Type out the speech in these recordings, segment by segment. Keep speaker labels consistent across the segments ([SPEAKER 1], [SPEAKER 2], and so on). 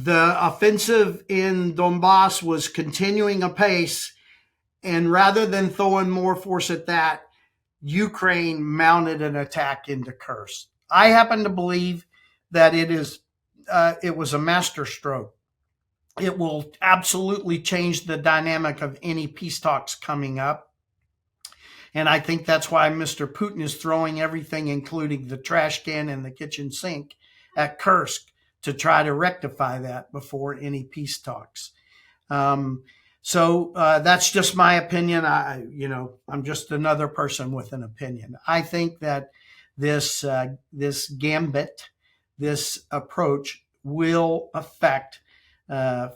[SPEAKER 1] the offensive in Donbas was continuing apace, and rather than throwing more force at that, Ukraine mounted an attack into Kursk. I happen to believe that it was a masterstroke. It will absolutely change the dynamic of any peace talks coming up. And I think that's why Mr. Putin is throwing everything, including the trash can and the kitchen sink, at Kursk to try to rectify that before any peace talks. So that's just my opinion. I'm just another person with an opinion. I think that this gambit, this approach, will affect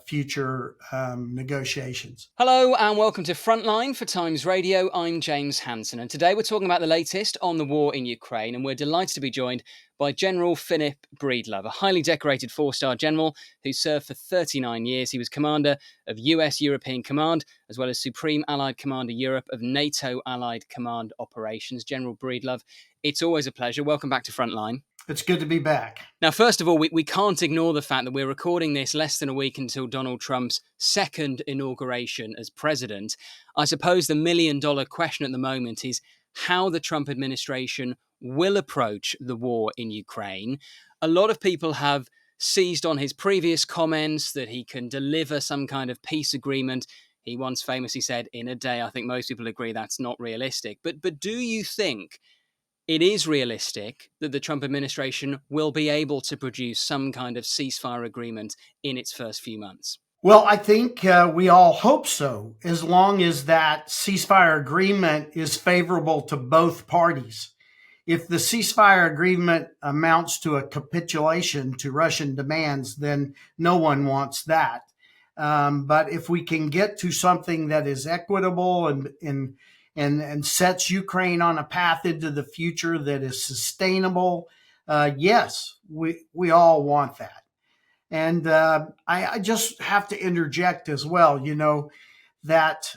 [SPEAKER 1] future negotiations.
[SPEAKER 2] Hello and welcome to Frontline for Times Radio. I'm James Hansen, and today we're talking about the latest on the war in Ukraine, and we're delighted to be joined by General Philip Breedlove, a highly decorated four-star general who served for 39 years. He was commander of US European Command, as well as Supreme Allied Commander Europe of NATO Allied Command Operations. General Breedlove, it's always a pleasure. Welcome back to Frontline.
[SPEAKER 1] It's good to be back.
[SPEAKER 2] Now, first of all, we can't ignore the fact that we're recording this less than a week until Donald Trump's second inauguration as president. I suppose the million-dollar question at the moment is how the Trump administration will approach the war in Ukraine. A lot of people have seized on his previous comments that he can deliver some kind of peace agreement. He once famously said, in a day. I think most people agree that's not realistic. But do you think it is realistic that the Trump administration will be able to produce some kind of ceasefire agreement in its first few months?
[SPEAKER 1] Well, I think we all hope so, as long as that ceasefire agreement is favorable to both parties. If the ceasefire agreement amounts to a capitulation to Russian demands, then no one wants that. But if we can get to something that is equitable and sets Ukraine on a path into the future that is sustainable, yes, we all want that. And I just have to interject as well, that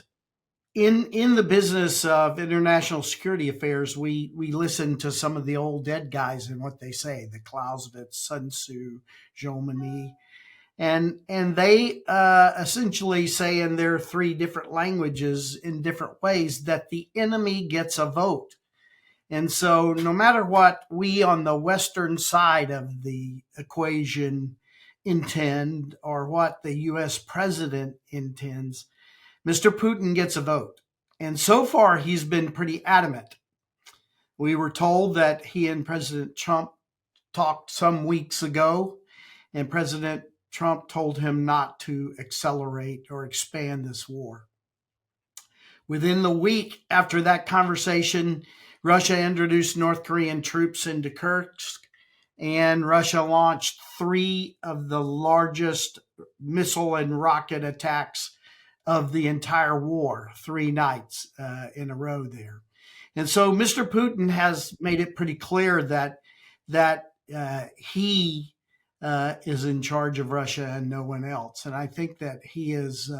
[SPEAKER 1] in the business of international security affairs, we listen to some of the old dead guys and what they say, the Clausewitz, Sun Tzu, Jomini, and they essentially say in their three different languages in different ways that the enemy gets a vote. And so no matter what we on the Western side of the equation intend or what the U.S. president intends, Mr. Putin gets a vote. And so far, he's been pretty adamant. We were told that he and President Trump talked some weeks ago, and President Trump told him not to accelerate or expand this war. Within the week after that conversation, Russia introduced North Korean troops into Kursk, and Russia launched 3 of the largest missile and rocket attacks of the entire war, 3 nights in a row there. And so Mr. Putin has made it pretty clear that he is in charge of Russia and no one else. And I think that he is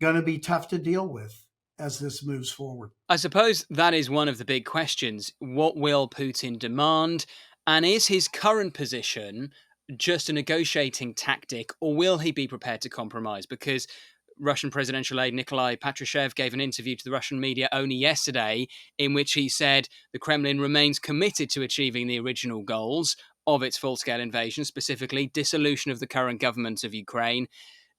[SPEAKER 1] going to be tough to deal with as this moves forward.
[SPEAKER 2] I suppose that is one of the big questions. What will Putin demand? And is his current position just a negotiating tactic, or will he be prepared to compromise? Because Russian presidential aide Nikolai Patrushev gave an interview to the Russian media only yesterday in which he said the Kremlin remains committed to achieving the original goals of its full-scale invasion, specifically dissolution of the current government of Ukraine,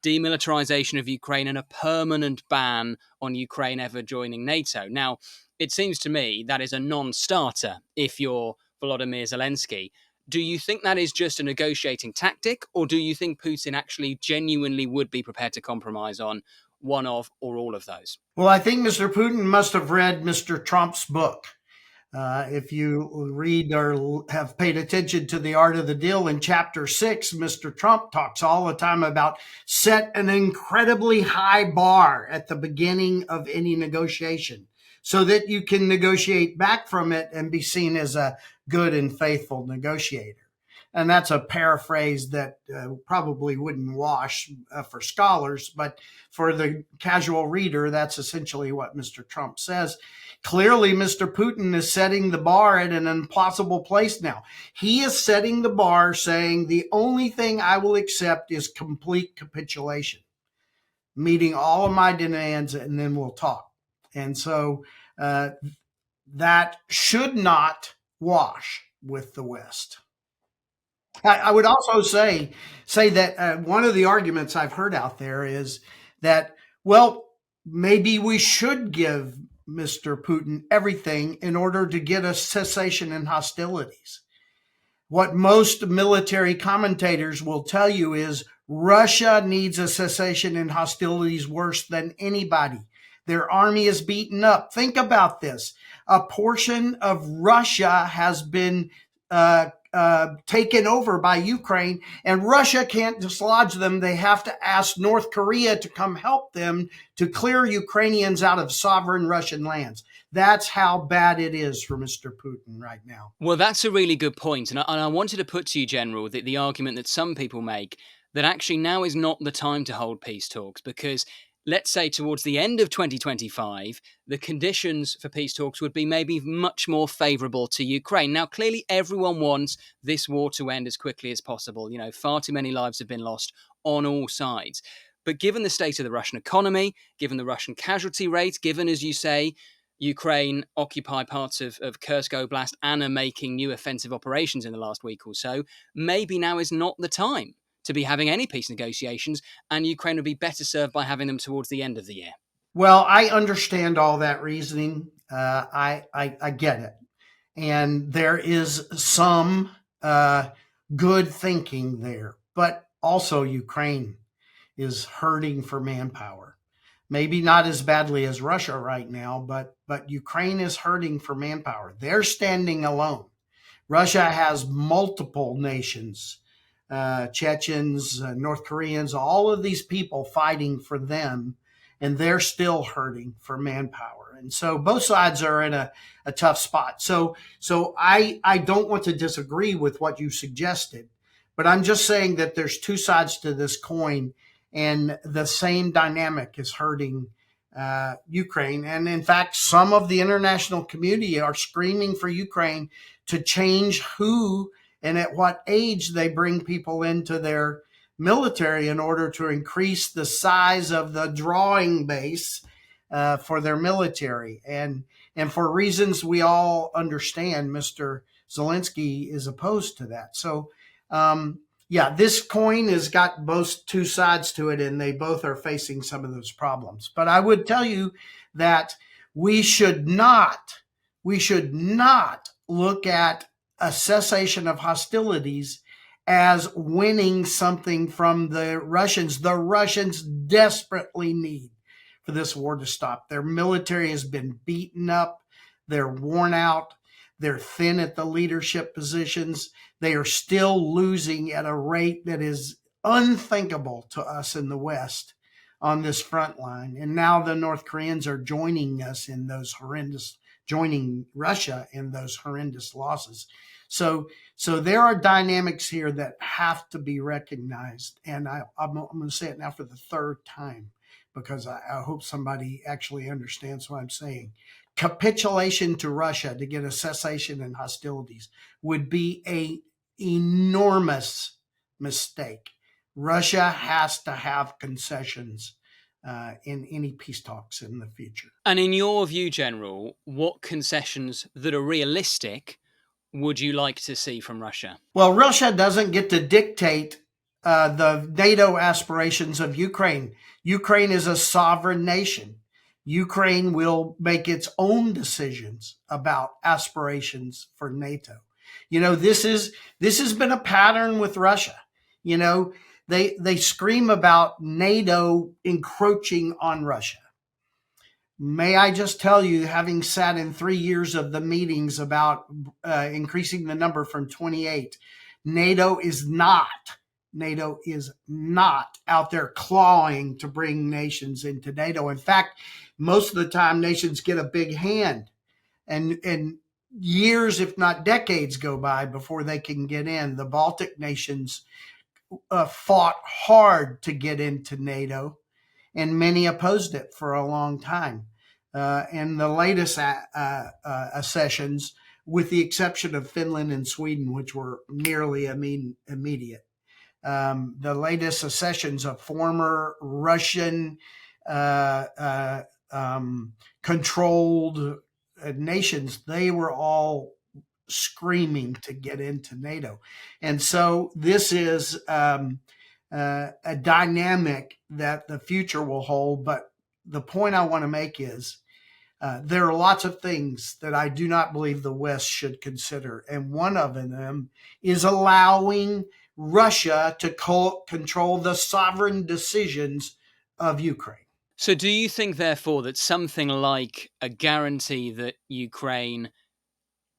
[SPEAKER 2] demilitarization of Ukraine, and a permanent ban on Ukraine ever joining NATO. Now, it seems to me that is a non-starter if you're Volodymyr Zelensky. Do you think that is just a negotiating tactic, or do you think Putin actually genuinely would be prepared to compromise on one of or all of those?
[SPEAKER 1] Well, I think Mr. Putin must have read Mr. Trump's book. If you read or have paid attention to The Art of the Deal, in chapter 6, Mr. Trump talks all the time about set an incredibly high bar at the beginning of any negotiation so that you can negotiate back from it and be seen as a good and faithful negotiator. And that's a paraphrase that probably wouldn't wash for scholars, but for the casual reader, that's essentially what Mr. Trump says. Clearly, Mr. Putin is setting the bar at an impossible place now. He is setting the bar saying the only thing I will accept is complete capitulation, meeting all of my demands, and then we'll talk. And so that should not wash with the West. I would also say that one of the arguments I've heard out there is that, well, maybe we should give Mr. Putin everything in order to get a cessation in hostilities. What most military commentators will tell you is Russia needs a cessation in hostilities worse than anybody. Their army is beaten up. Think about this. A portion of Russia has been taken over by Ukraine, and Russia can't dislodge them. They have to ask North Korea to come help them to clear Ukrainians out of sovereign Russian lands. That's how bad it is for Mr. Putin right now.
[SPEAKER 2] Well, that's a really good point. And I wanted to put to you, General, that the argument that some people make that actually now is not the time to hold peace talks, because let's say towards the end of 2025, the conditions for peace talks would be maybe much more favourable to Ukraine. Now, clearly, everyone wants this war to end as quickly as possible. You know, far too many lives have been lost on all sides. But given the state of the Russian economy, given the Russian casualty rate, given, as you say, Ukraine occupy parts of Kursk Oblast and are making new offensive operations in the last week or so, maybe now is not the time to be having any peace negotiations, and Ukraine would be better served by having them towards the end of the year.
[SPEAKER 1] Well, I understand all that reasoning. I get it. And there is some good thinking there, but also Ukraine is hurting for manpower. Maybe not as badly as Russia right now, but Ukraine is hurting for manpower. They're standing alone. Russia has multiple nations, Chechens, North Koreans, all of these people fighting for them, and they're still hurting for manpower. And so both sides are in a tough spot. So I don't want to disagree with what you suggested, but I'm just saying that there's two sides to this coin, and the same dynamic is hurting Ukraine. And in fact, some of the international community are screaming for Ukraine to change who and at what age they bring people into their military in order to increase the size of the drawing base for their military. And for reasons we all understand, Mr. Zelensky is opposed to that. So, yeah, this coin has got both two sides to it, and they both are facing some of those problems. But I would tell you that we should not look at a cessation of hostilities as winning something from the Russians. The Russians desperately need for this war to stop. Their military has been beaten up. They're worn out. They're thin at the leadership positions. They are still losing at a rate that is unthinkable to us in the West on this front line. And now the North Koreans are joining us in those joining Russia in those horrendous losses. So there are dynamics here that have to be recognized. And I'm going to say it now for the third time, because I hope somebody actually understands what I'm saying. Capitulation to Russia to get a cessation in hostilities would be an enormous mistake. Russia has to have concessions in any peace talks in the future.
[SPEAKER 2] And in your view, General, what concessions that are realistic would you like to see from Russia?
[SPEAKER 1] Well, Russia doesn't get to dictate the NATO aspirations of Ukraine. Ukraine is a sovereign nation. Ukraine will make its own decisions about aspirations for NATO. You know, this has been a pattern with Russia. You know, they scream about NATO encroaching on Russia. May I just tell you, having sat in 3 years of the meetings about increasing the number from 28, NATO is not out there clawing to bring nations into NATO. In fact, most of the time nations get a big hand. And years, if not decades, go by before they can get in. The Baltic nations fought hard to get into NATO, and many opposed it for a long time. And the latest accessions, with the exception of Finland and Sweden, which were nearly immediate, the latest accessions of former Russian controlled nations, they were all screaming to get into NATO. And so this is a dynamic that the future will hold. But the point I want to make is there are lots of things that I do not believe the West should consider. And one of them is allowing Russia to control the sovereign decisions of Ukraine.
[SPEAKER 2] So do you think, therefore, that something like a guarantee that Ukraine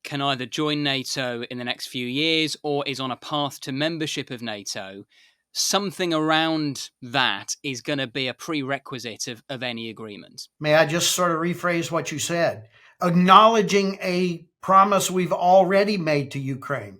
[SPEAKER 2] can either join NATO in the next few years or is on a path to membership of NATO, something around that is going to be a prerequisite of any agreement?
[SPEAKER 1] May I just sort of rephrase what you said? Acknowledging a promise we've already made to Ukraine.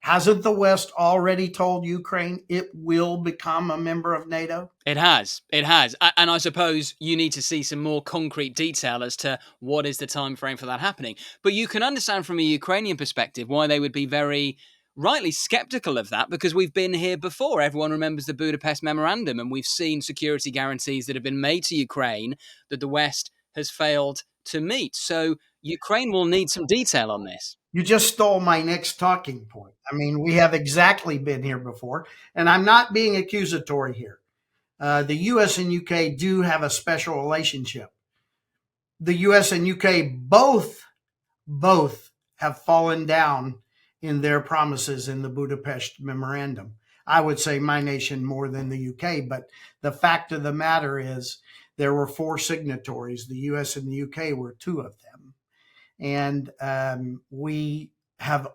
[SPEAKER 1] Hasn't the West already told Ukraine it will become a member of NATO?
[SPEAKER 2] It has. It has. And I suppose you need to see some more concrete detail as to what is the time frame for that happening. But you can understand from a Ukrainian perspective why they would be very rightly skeptical of that, because we've been here before. Everyone remembers the Budapest Memorandum, and we've seen security guarantees that have been made to Ukraine that the West has failed to meet. So Ukraine will need some detail on this.
[SPEAKER 1] You just stole my next talking point. I mean, we have exactly been here before, and I'm not being accusatory here. The US and UK do have a special relationship. The US and UK both have fallen down in their promises in the Budapest Memorandum. I would say my nation more than the UK, but the fact of the matter is there were 4 signatories. The US and the UK were 2 of them. And we have,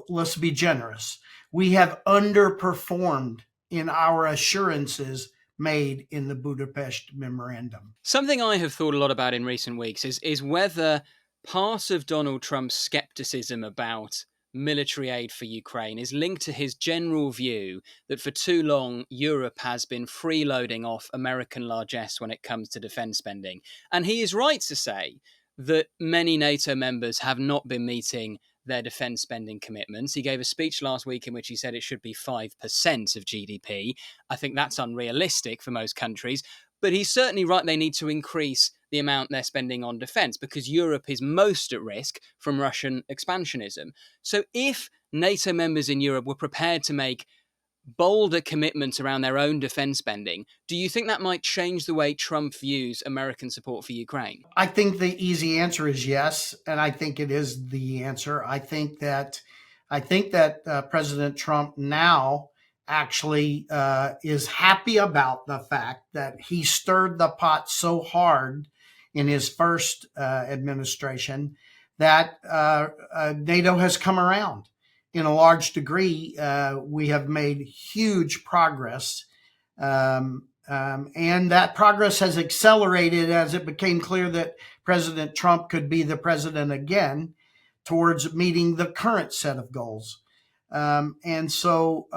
[SPEAKER 1] let's be generous, we have underperformed in our assurances made in the Budapest Memorandum.
[SPEAKER 2] Something I have thought a lot about in recent weeks is whether part of Donald Trump's skepticism about military aid for Ukraine is linked to his general view that for too long Europe has been freeloading off American largesse when it comes to defense spending. And he is right to say that many NATO members have not been meeting their defense spending commitments. He gave a speech last week in which he said it should be 5% of GDP. I think that's unrealistic for most countries, but he's certainly right they need to increase the amount they're spending on defense because Europe is most at risk from Russian expansionism. So if NATO members in Europe were prepared to make bolder commitments around their own defense spending, do you think that might change the way Trump views American support for Ukraine?
[SPEAKER 1] I think the easy answer is yes, and I think it is the answer. I think that President Trump now actually is happy about the fact that he stirred the pot so hard in his first administration that NATO has come around. In a large degree, we have made huge progress, and that progress has accelerated as it became clear that President Trump could be the president again towards meeting the current set of goals. And so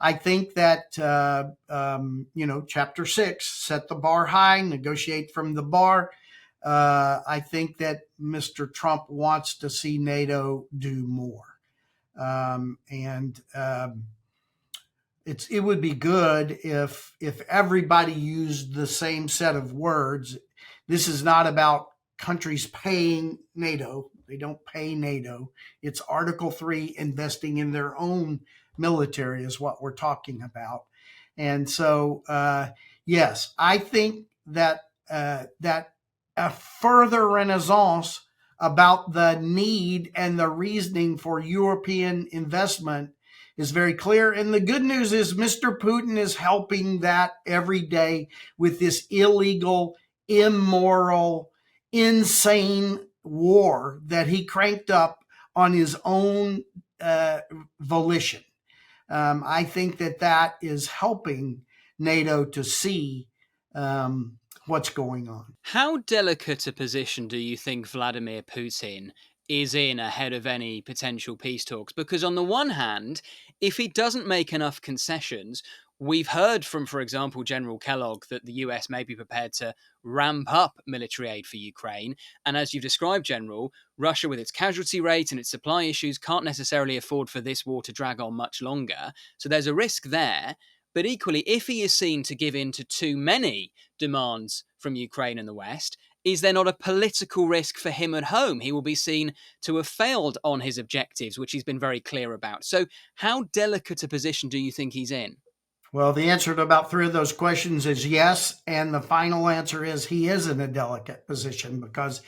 [SPEAKER 1] I think that, Chapter 6, set the bar high, negotiate from the bar. I think that Mr. Trump wants to see NATO do more. It would be good if everybody used the same set of words. This is not about countries paying NATO. They don't pay NATO. It's Article 3 investing in their own military is what we're talking about. And so, yes, I think that that a further renaissance about the need and the reasoning for European investment is very clear. And the good news is Mr. Putin is helping that every day with this illegal, immoral, insane war that he cranked up on his own volition. I think that is helping NATO to see what's going on.
[SPEAKER 2] How delicate a position do you think Vladimir Putin is in ahead of any potential peace talks? Because on the one hand, if he doesn't make enough concessions, we've heard from, for example, General Kellogg that the US may be prepared to ramp up military aid for Ukraine. And as you've described, General, Russia, with its casualty rate and its supply issues, can't necessarily afford for this war to drag on much longer. So there's a risk there. But equally, if he is seen to give in to too many demands from Ukraine and the West, is there not a political risk for him at home? He will be seen to have failed on his objectives, which he's been very clear about. So how delicate a position do you think he's in?
[SPEAKER 1] Well, the answer to about 3 of those questions is yes. And the final answer is he is in a delicate position because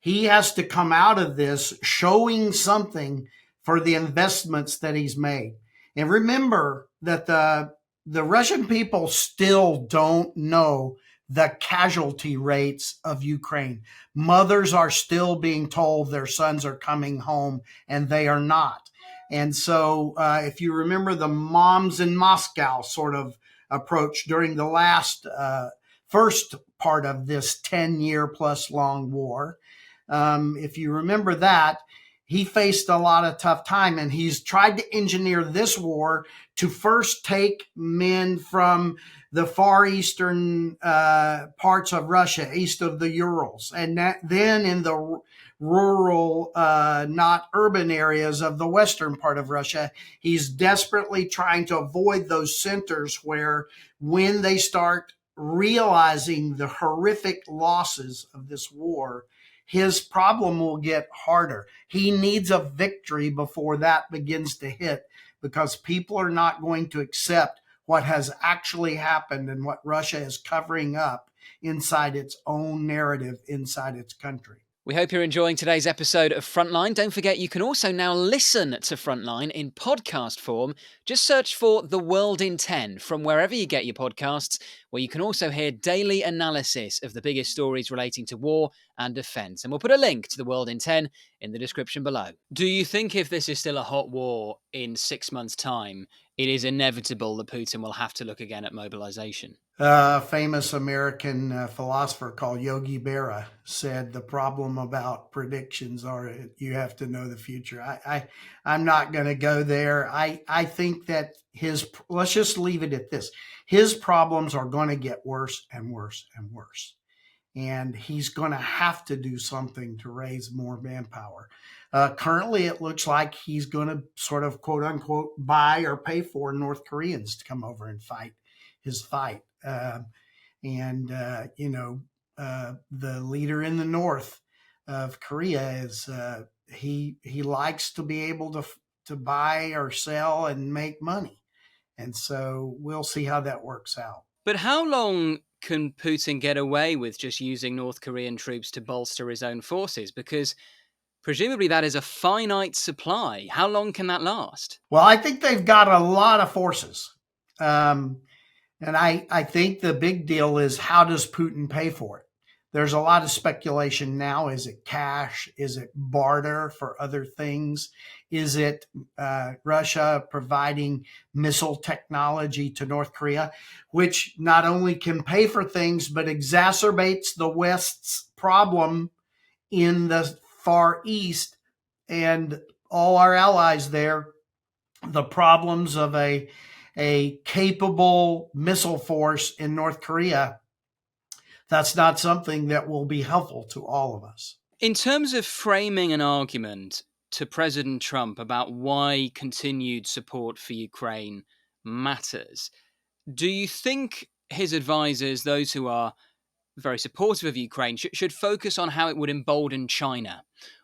[SPEAKER 1] he has to come out of this showing something for the investments that he's made. And remember that the Russian people still don't know the casualty rates of Ukraine. Mothers are still being told their sons are coming home, and they are not. And so if you remember the moms in Moscow sort of approach during the last first part of this 10-year plus long war, if you remember that, he faced a lot of tough time, and he's tried to engineer this war to first take men from the far eastern parts of Russia, east of the Urals, and then in the rural, not urban areas of the western part of Russia. He's desperately trying to avoid those centers where, when they start realizing the horrific losses of this war, his problem will get harder. He needs a victory before that begins to hit, because people are not going to accept what has actually happened and what Russia is covering up inside its own narrative inside its country.
[SPEAKER 2] We hope you're enjoying today's episode of Frontline. Don't forget, you can also now listen to Frontline in podcast form. Just search for The World in 10 from wherever you get your podcasts, where you can also hear daily analysis of the biggest stories relating to war and defence. And we'll put a link to The World in 10 in the description below. Do you think if this is still a hot war in 6 months' time, it is inevitable that Putin will have to look again at mobilization?
[SPEAKER 1] A famous American philosopher called Yogi Berra said the problem about predictions are you have to know the future. I'm not going to go there. I think that let's just leave it at this. His problems are going to get worse and worse and worse. And he's going to have to do something to raise more manpower. Currently, it looks like he's going to sort of, quote unquote, buy or pay for North Koreans to come over and fight his fight. The leader in the north of Korea is he likes to be able to buy or sell and make money. And so we'll see how that works out.
[SPEAKER 2] But how long can Putin get away with just using North Korean troops to bolster his own forces? Because presumably that is a finite supply. How long can that last?
[SPEAKER 1] Well, I think they've got a lot of forces. And I think the big deal is, how does Putin pay for it? There's a lot of speculation now. Is it cash? Is it barter for other things? Is it Russia providing missile technology to North Korea, which not only can pay for things, but exacerbates the West's problem in the Far East and all our allies there, the problems of a capable missile force in North Korea. That's not something that will be helpful to all of us.
[SPEAKER 2] In terms of framing an argument to President Trump about why continued support for Ukraine matters, do you think his advisors, those who are very supportive of Ukraine, should focus on how it would embolden China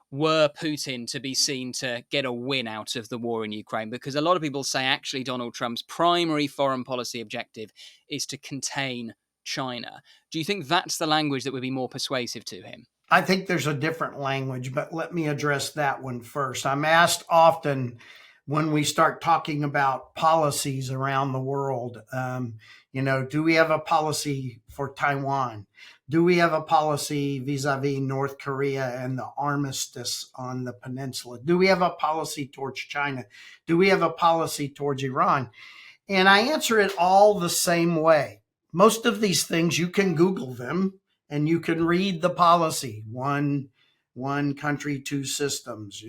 [SPEAKER 2] were Putin to be seen to get a win out of the war in Ukraine? Because a lot of people say actually Donald Trump's primary foreign policy objective is to contain China. Do you think that's the language that would be more persuasive to him?
[SPEAKER 1] I think there's a different language, but let me address that one first. I'm asked often when we start talking about policies around the world, do we have a policy for Taiwan? Do we have a policy vis-a-vis North Korea and the armistice on the peninsula? Do we have a policy towards China? Do we have a policy towards Iran? And I answer it all the same way. Most of these things, you can Google them and you can read the policy. One one country, two systems,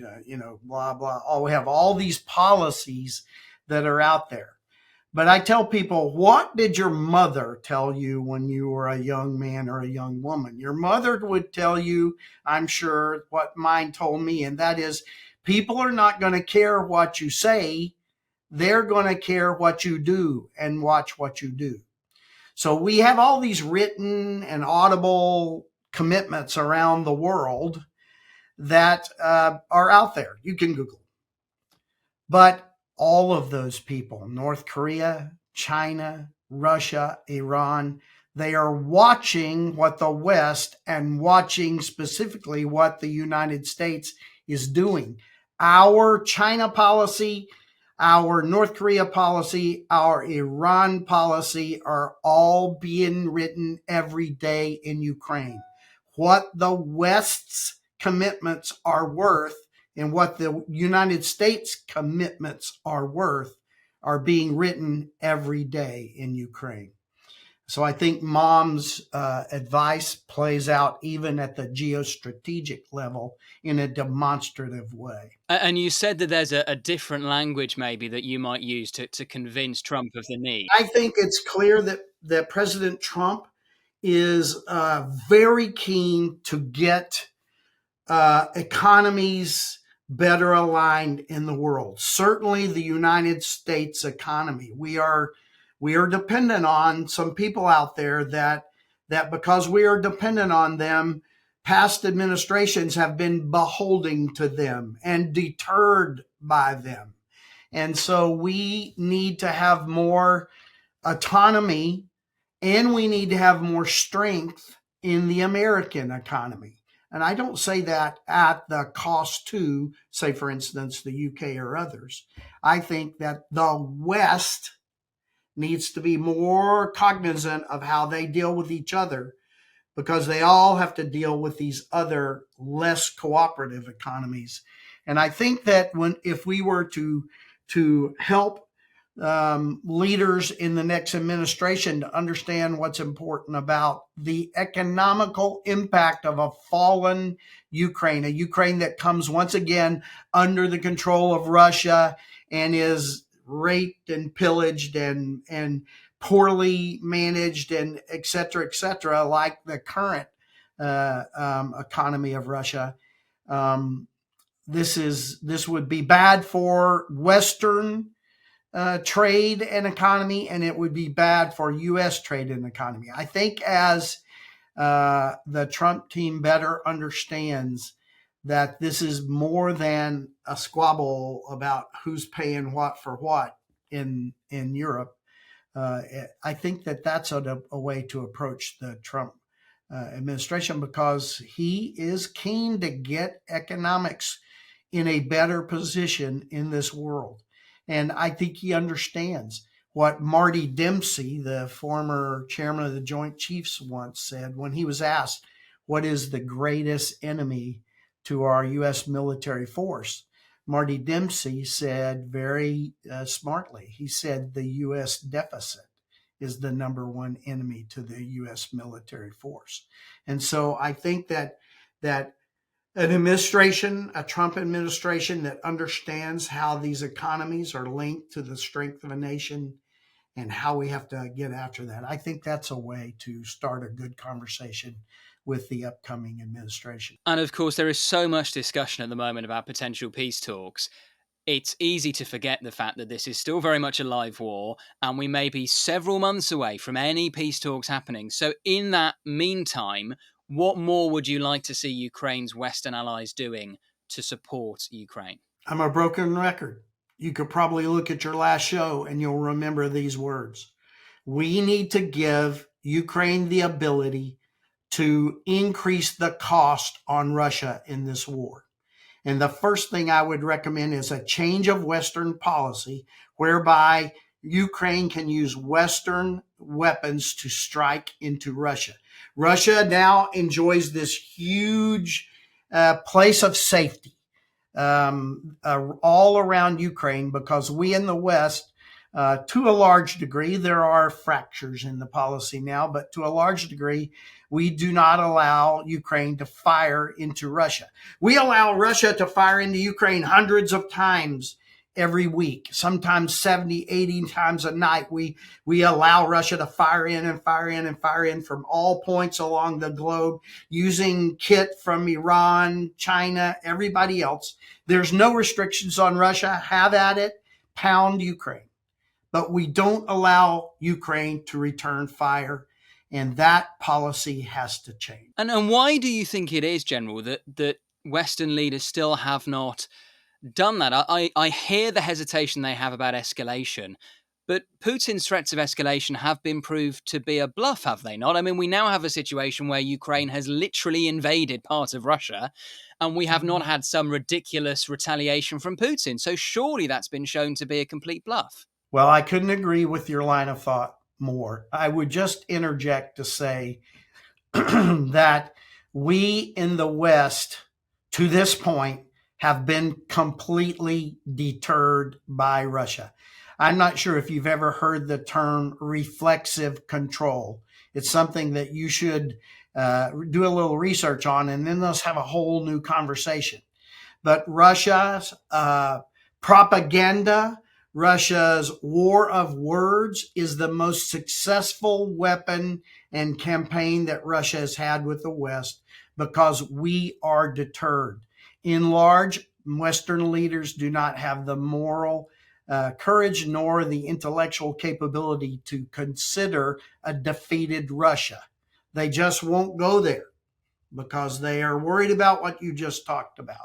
[SPEAKER 1] blah, blah. Oh, we have all these policies that are out there. But I tell people, what did your mother tell you when you were a young man or a young woman? Your mother would tell you, I'm sure, what mine told me, and that is people are not going to care what you say. They're going to care what you do and watch what you do. So we have all these written and audible commitments around the world that are out there. You can Google. But all of those people, North Korea, China, Russia, Iran, they are watching what the West and watching specifically what the United States is doing. Our China policy, our North Korea policy, our Iran policy are all being written every day in Ukraine. What the West's commitments are worth and what the United States commitments are worth are being written every day in Ukraine. So I think Mom's advice plays out even at the geostrategic level in a demonstrative way.
[SPEAKER 2] And you said that there's a different language maybe that you might use to convince Trump of the need.
[SPEAKER 1] I think it's clear that President Trump is very keen to get economies better aligned in the world. Certainly the United States economy. We are dependent on some people out there that because we are dependent on them, past administrations have been beholden to them and deterred by them. And so we need to have more autonomy and we need to have more strength in the American economy. And I don't say that at the cost to, say, for instance, the UK or others. I think that the West needs to be more cognizant of how they deal with each other because they all have to deal with these other less cooperative economies. And I think that if we were to help leaders in the next administration to understand what's important about the economical impact of a fallen Ukraine, a Ukraine that comes once again under the control of Russia and is raped and pillaged and poorly managed and et cetera, like the current economy of Russia. This would be bad for Western trade and economy, and it would be bad for U.S. trade and economy. I think as the Trump team better understands that this is more than a squabble about who's paying what for what in Europe, I think that's a way to approach the Trump administration because he is keen to get economics in a better position in this world. And I think he understands what Marty Dempsey, the former chairman of the Joint Chiefs, once said when he was asked, what is the greatest enemy to our U.S. military force? Marty Dempsey said very smartly, he said the U.S. deficit is the number one enemy to the U.S. military force. And so I think that an administration, a Trump administration that understands how these economies are linked to the strength of a nation and how we have to get after that. I think that's a way to start a good conversation with the upcoming administration.
[SPEAKER 2] And of course, there is so much discussion at the moment about potential peace talks. It's easy to forget the fact that this is still very much a live war and we may be several months away from any peace talks happening. So in that meantime, what more would you like to see Ukraine's Western allies doing to support Ukraine?
[SPEAKER 1] I'm a broken record. You could probably look at your last show and you'll remember these words. We need to give Ukraine the ability to increase the cost on Russia in this war. And the first thing I would recommend is a change of Western policy whereby Ukraine can use Western weapons to strike into Russia. Russia now enjoys this huge place of safety all around Ukraine because we in the West To a large degree, there are fractures in the policy now, but to a large degree, we do not allow Ukraine to fire into Russia. We allow Russia to fire into Ukraine hundreds of times every week, sometimes 70, 80 times a night. We allow Russia to fire in and fire in and fire in from all points along the globe using kit from Iran, China, everybody else. There's no restrictions on Russia. Have at it. Pound Ukraine. But we don't allow Ukraine to return fire, and that policy has to change.
[SPEAKER 2] And why do you think it is, General, that Western leaders still have not done that? I hear the hesitation they have about escalation, but Putin's threats of escalation have been proved to be a bluff, have they not? I mean, we now have a situation where Ukraine has literally invaded part of Russia, and we have not had some ridiculous retaliation from Putin. So surely that's been shown to be a complete bluff.
[SPEAKER 1] Well, I couldn't agree with your line of thought more. I would just interject to say that we in the West, to this point, have been completely deterred by Russia. I'm not sure if you've ever heard the term reflexive control. It's something that you should do a little research on, and then let's have a whole new conversation. But Russia's propaganda, Russia's war of words is the most successful weapon and campaign that Russia has had with the West because we are deterred. In large, Western leaders do not have the moral courage nor the intellectual capability to consider a defeated Russia. They just won't go there because they are worried about what you just talked about.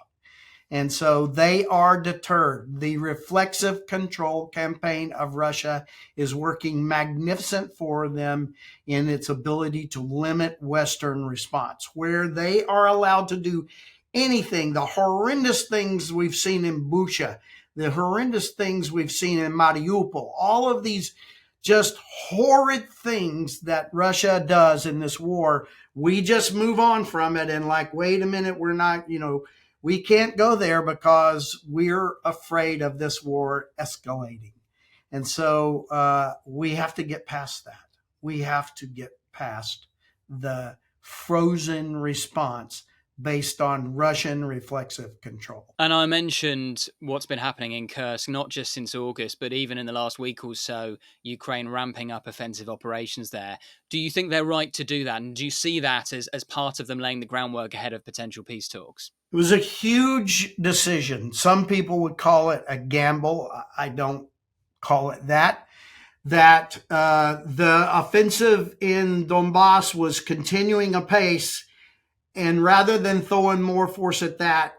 [SPEAKER 1] And so they are deterred. The reflexive control campaign of Russia is working magnificent for them in its ability to limit Western response, where they are allowed to do anything, the horrendous things we've seen in Bucha, the horrendous things we've seen in Mariupol, all of these just horrid things that Russia does in this war. We just move on from it and like, wait a minute, we're not, we can't go there because we're afraid of this war escalating. And so we have to get past that. We have to get past the frozen response based on Russian reflexive control.
[SPEAKER 2] And I mentioned what's been happening in Kursk, not just since August, but even in the last week or so, Ukraine ramping up offensive operations there. Do you think they're right to do that? And do you see that as part of them laying the groundwork ahead of potential peace talks?
[SPEAKER 1] It was a huge decision. Some people would call it a gamble. I don't call it that. That the offensive in Donbas was continuing apace, and rather than throwing more force at that,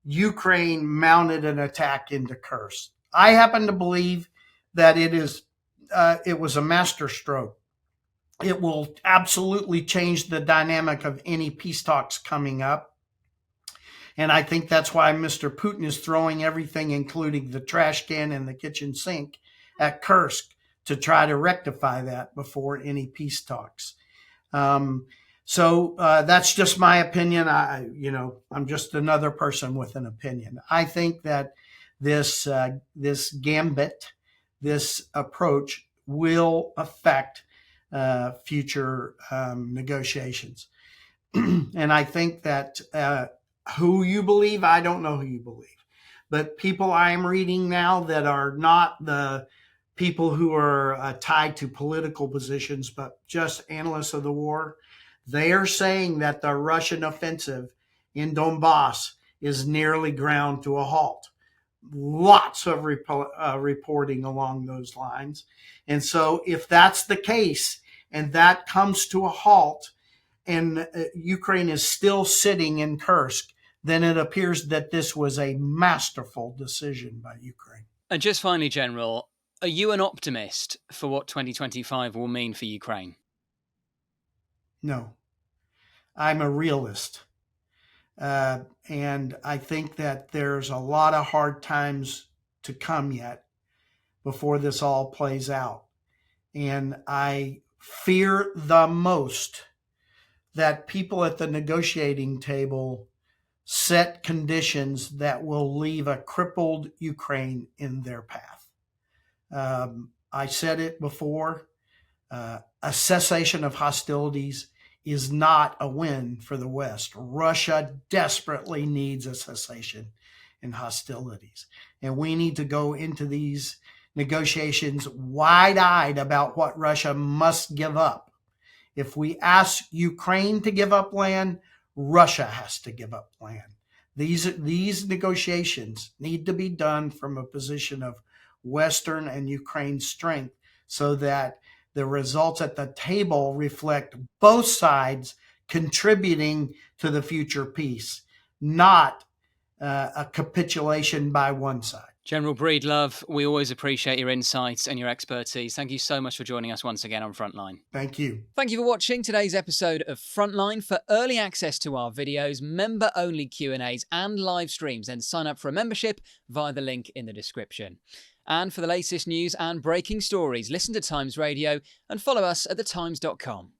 [SPEAKER 1] Ukraine mounted an attack into Kursk. I happen to believe that it was a masterstroke. It will absolutely change the dynamic of any peace talks coming up. And I think that's why Mr. Putin is throwing everything, including the trash can and the kitchen sink, at Kursk to try to rectify that before any peace talks. So that's just my opinion. I'm just another person with an opinion. I think that this gambit, this approach, will affect future negotiations. And I think that who you believe, I don't know who you believe, but people I'm reading now that are not the people who are tied to political positions, but just analysts of the war, they are saying that the Russian offensive in Donbas is nearly ground to a halt. Lots of reporting along those lines. And so if that's the case and that comes to a halt and Ukraine is still sitting in Kursk, then it appears that this was a masterful decision by Ukraine.
[SPEAKER 2] And just finally, General, are you an optimist for what 2025 will mean for Ukraine?
[SPEAKER 1] No, I'm a realist. And I think that there's a lot of hard times to come yet before this all plays out. And I fear the most that people at the negotiating table set conditions that will leave a crippled Ukraine in their path. I said it before, a cessation of hostilities is not a win for the West. Russia desperately needs a cessation in hostilities. And we need to go into these negotiations wide-eyed about what Russia must give up. If we ask Ukraine to give up land, Russia has to give up land. These negotiations need to be done from a position of Western and Ukraine strength so that the results at the table reflect both sides contributing to the future peace, not a capitulation by one side.
[SPEAKER 2] General Breedlove, we always appreciate your insights and your expertise. Thank you so much for joining us once again on Frontline.
[SPEAKER 1] Thank you.
[SPEAKER 2] Thank you for watching today's episode of Frontline. For early access to our videos, member-only Q&As and live streams, then sign up for a membership via the link in the description. And for the latest news and breaking stories, listen to Times Radio and follow us at thetimes.com.